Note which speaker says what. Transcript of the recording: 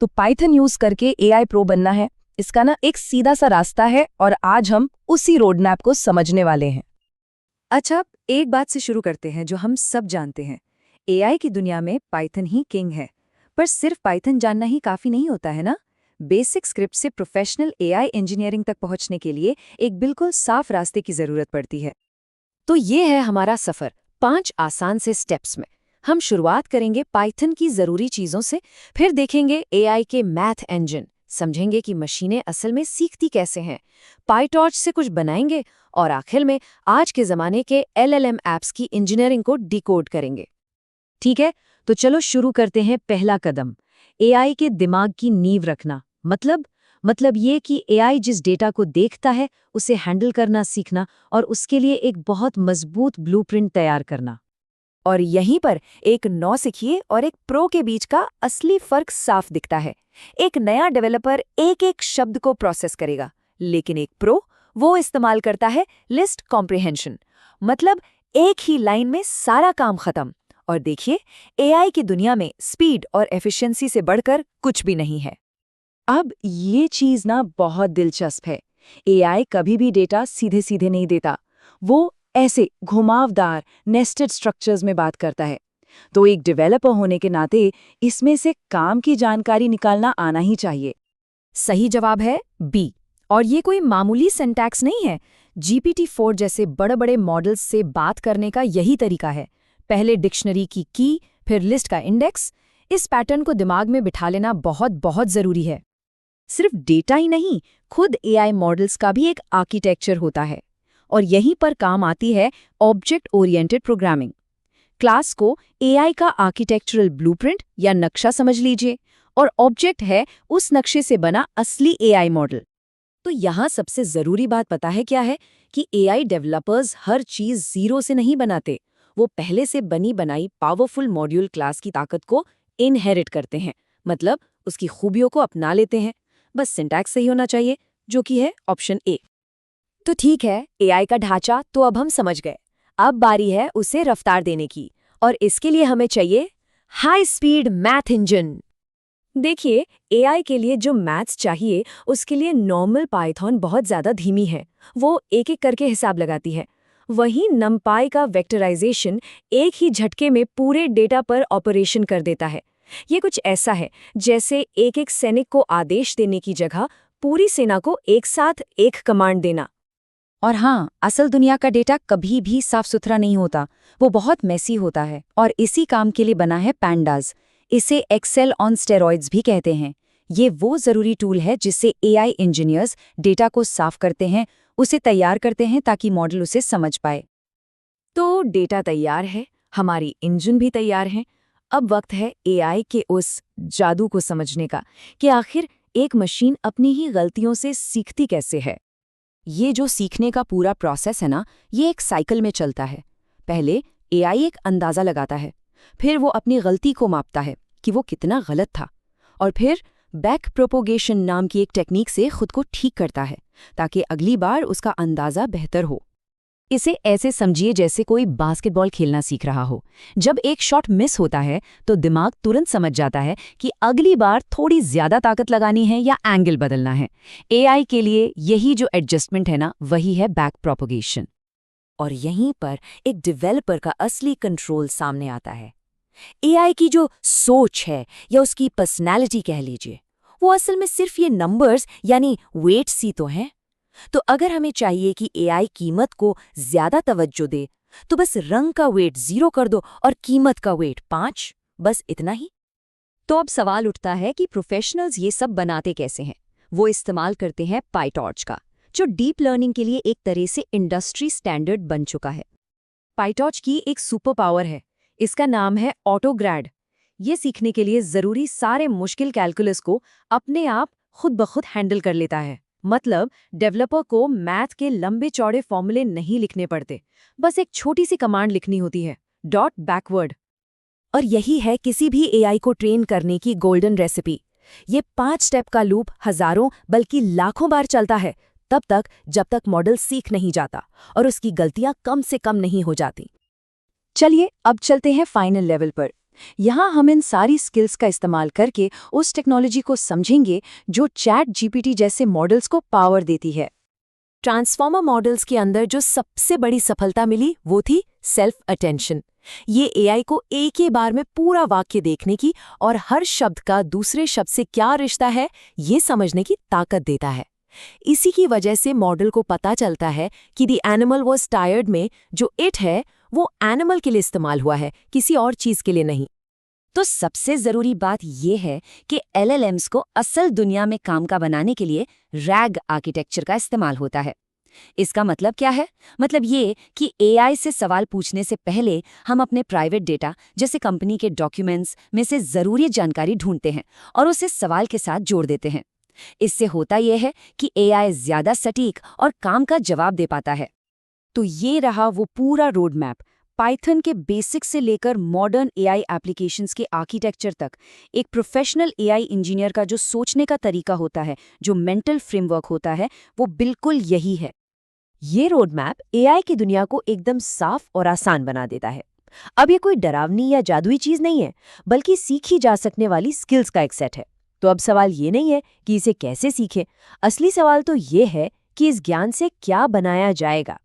Speaker 1: तो Python use करके AI pro बनना है, इसका ना एक सीधा सा रास्ता है और आज हम उसी रोड मैप को समझने वाले हैं।
Speaker 2: अच्छा, एक बात से शुरू करते हैं जो हम सब जानते हैं। एआई की दुनिया में पाइथन ही किंग है। पर सिर्फ पाइथन जानना ही काफी नहीं होता है ना। बेसिक स्क्रिप्ट से प्रोफेशनल एआई इंजीनियरिंग तक पहुंचने के लिए एक बिल्कुल साफ रास्ते की जरूरत पड़ती है। तो ये है हमारा सफर 5 आसान से स्टेप्स में। हम शुरुआत करेंगे पाइथन की जरूरी चीजों से, फिर देखेंगे एआई के मैथ इंजन, समझेंगे कि मशीनें असल में सीखती कैसे हैं, पाइटॉर्च से कुछ बनाएंगे और आखिर में आज के ज़माने के एलएलएम ऐप्स की इंजीनियरिंग को डिकोड करेंगे। ठीक है, तो चलो शुरू करते हैं। पहला कदम, एआई के दिमाग की नींव रखना। मतलब ये कि एआई जिस डेटा को देखता है उसे हैंडल करना सीखना और उसके लिए एक बहुत मजबूत ब्लूप्रिंट तैयार करना। और यहीं पर एक नौसिखिए और एक प्रो के बीच का असली फर्क साफ दिखता है। एक नया डेवलपर एक एक शब्द को प्रोसेस करेगा, लेकिन एक प्रो वो इस्तेमाल करता है लिस्ट कॉम्प्रिहेंशन। मतलब एक ही लाइन में सारा काम खत्म। और देखिए, एआई की दुनिया में स्पीड और एफिशिएंसी से बढ़कर कुछ भी नहीं है।
Speaker 1: अब ये चीज ना बहुत दिलचस्प है। एआई कभी भी डेटा सीधे सीधे नहीं देता, वो ऐसे घुमावदार नेस्टेड स्ट्रक्चर्स में बात करता है। तो एक डेवलपर होने के नाते इसमें से काम की जानकारी निकालना आना ही चाहिए।
Speaker 2: सही जवाब है बी। और ये कोई मामूली सिंटैक्स नहीं है। GPT-4 जैसे बड़े-बड़े मॉडल्स से बात करने का यही तरीका है। पहले डिक्शनरी की, फिर लिस्ट का इंडेक्स। इस पैटर्न को दिमाग में बिठा लेना बहुत बहुत जरूरी है। सिर्फ डेटा ही नहीं, खुद एआई मॉडल्स का भी एक आर्किटेक्चर होता है। और यहीं पर काम आती है ऑब्जेक्ट ओरिएंटेड प्रोग्रामिंग। क्लास को एआई का आर्किटेक्चरल ब्लूप्रिंट या नक्शा समझ लीजिए, और ऑब्जेक्ट है उस नक्शे से बना असली एआई मॉडल। तो यहाँ सबसे जरूरी बात पता है क्या है कि एआई डेवलपर्स हर चीज जीरो से नहीं बनाते। वो पहले से बनी बनाई पावरफुल मॉड्यूल क्लास की ताकत को इनहेरिट करते हैं, मतलब उसकी खूबियों को अपना लेते हैं। बस सिंटैक्स सही होना चाहिए, जो कि है ऑप्शन ए। तो ठीक है, एआई का ढांचा तो अब हम समझ गए। अब बारी है उसे रफ्तार देने की, और इसके लिए हमें चाहिए हाई स्पीड मैथ इंजन। देखिए, एआई के लिए जो मैथ्स चाहिए उसके लिए नॉर्मल पाइथन बहुत ज़्यादा धीमी है। वो एक एक करके हिसाब लगाती है। वहीं नमपाई का वेक्टराइजेशन एक ही झटके में पूरे डेटा पर ऑपरेशन कर देता है। ये कुछ ऐसा है जैसे एक एक सैनिक को आदेश देने की जगह पूरी सेना को एक साथ एक कमांड देना। और हाँ, असल दुनिया का डेटा कभी भी साफ सुथरा नहीं होता, वो बहुत मेसी होता है। और इसी काम के लिए बना है पैंडाज। इसे एक्सेल ऑन स्टेरॉइड्स भी कहते हैं। ये वो जरूरी टूल है जिससे एआई इंजीनियर्स डेटा को साफ करते हैं, उसे तैयार करते हैं ताकि मॉडल उसे समझ पाए। तो डेटा तैयार है, हमारी इंजन भी तैयार है। अब वक्त है एआई के उस जादू को समझने का कि आखिर एक मशीन अपनी ही गलतियों से सीखती कैसे है। ये जो सीखने का पूरा प्रोसेस है ना, ये एक साइकिल में चलता है। पहले एआई एक अंदाज़ा लगाता है, फिर वो अपनी गलती को मापता है कि वो कितना गलत था, और फिर बैक प्रोपोगेशन नाम की एक टेक्निक से खुद को ठीक करता है ताकि अगली बार उसका अंदाज़ा बेहतर हो। इसे ऐसे समझिए जैसे कोई बास्केटबॉल खेलना सीख रहा हो। जब एक शॉट मिस होता है तो दिमाग तुरंत समझ जाता है कि अगली बार थोड़ी ज्यादा ताकत लगानी है या एंगल बदलना है। एआई के लिए यही जो एडजस्टमेंट है ना, वही है बैक प्रोपोगेशन। और यहीं पर एक डेवलपर का असली कंट्रोल सामने आता है। एआई की जो सोच है या उसकी पर्सनैलिटी कह लीजिए, वो असल में सिर्फ ये नंबर्स यानी वेट्स ही तो हैं। तो अगर हमें चाहिए कि एआई कीमत को ज्यादा तवज्जो दे, तो बस रंग का वेट 0 कर दो और कीमत का वेट 5, बस इतना ही। तो अब सवाल उठता है कि प्रोफेशनल्स ये सब बनाते कैसे हैं। वो इस्तेमाल करते हैं पाइटॉर्च का, जो डीप लर्निंग के लिए एक तरह से इंडस्ट्री स्टैंडर्ड बन चुका है। पाइटॉर्च की एक सुपर पावर है, इसका नाम है ऑटोग्रैड। ये सीखने के लिए जरूरी सारे मुश्किल कैलकुलस को अपने आप खुद ब खुद हैंडल कर लेता है। मतलब डेवलपर को मैथ के लंबे चौड़े फॉर्मूले नहीं लिखने पड़ते, बस एक छोटी सी कमांड लिखनी होती है, डॉट बैकवर्ड। और यही है किसी भी एआई को ट्रेन करने की गोल्डन रेसिपी। ये 5 स्टेप का लूप हजारों बल्कि लाखों बार चलता है, तब तक जब तक मॉडल सीख नहीं जाता और उसकी गलतियां कम से कम नहीं हो जाती। चलिए अब चलते हैं फाइनल लेवल पर।
Speaker 1: यहाँ हम इन सारी स्किल्स का इस्तेमाल करके उस टेक्नोलॉजी को समझेंगे जो चैट जीपीटी जैसे मॉडल्स को पावर देती है।
Speaker 2: ट्रांसफॉर्मर मॉडल्स के अंदर जो सबसे बड़ी सफलता मिली वो थी सेल्फ अटेंशन। ये एआई को एक ही बार में पूरा वाक्य देखने की और हर शब्द का दूसरे शब्द से क्या रिश्ता है ये समझने की ताकत देता है। इसी की वजह से मॉडल को पता चलता है कि द एनिमल वॉज टायर्ड में जो इट है वो एनिमल के लिए इस्तेमाल हुआ है, किसी और चीज के लिए नहीं।
Speaker 3: तो सबसे जरूरी बात यह है कि LLMs को असल दुनिया में काम का बनाने के लिए रैग आर्किटेक्चर का इस्तेमाल होता है। इसका मतलब क्या है? मतलब ये कि AI से सवाल पूछने से पहले हम अपने प्राइवेट डेटा जैसे कंपनी के डॉक्यूमेंट्स में से जरूरी जानकारी ढूंढते हैं और उसे सवाल के साथ जोड़ देते हैं। इससे होता यह है कि AI ज्यादा सटीक और काम का जवाब दे पाता है।
Speaker 1: तो ये रहा वो पूरा रोड मैप, पाइथन के बेसिक से लेकर मॉडर्न AI एप्लीकेशंस के आर्किटेक्चर तक। एक प्रोफेशनल AI इंजीनियर का जो सोचने का तरीका होता है, जो मेंटल फ्रेमवर्क होता है, वो बिल्कुल यही है।
Speaker 2: ये रोड मैप एआई की दुनिया को एकदम साफ और आसान बना देता है। अब ये कोई डरावनी या जादुई चीज नहीं है, बल्कि सीखी जा सकने वाली स्किल्स का एक सेट है। तो अब सवाल ये नहीं है कि इसे कैसे सीखें, असली सवाल तो ये है कि इस ज्ञान से क्या बनाया जाएगा।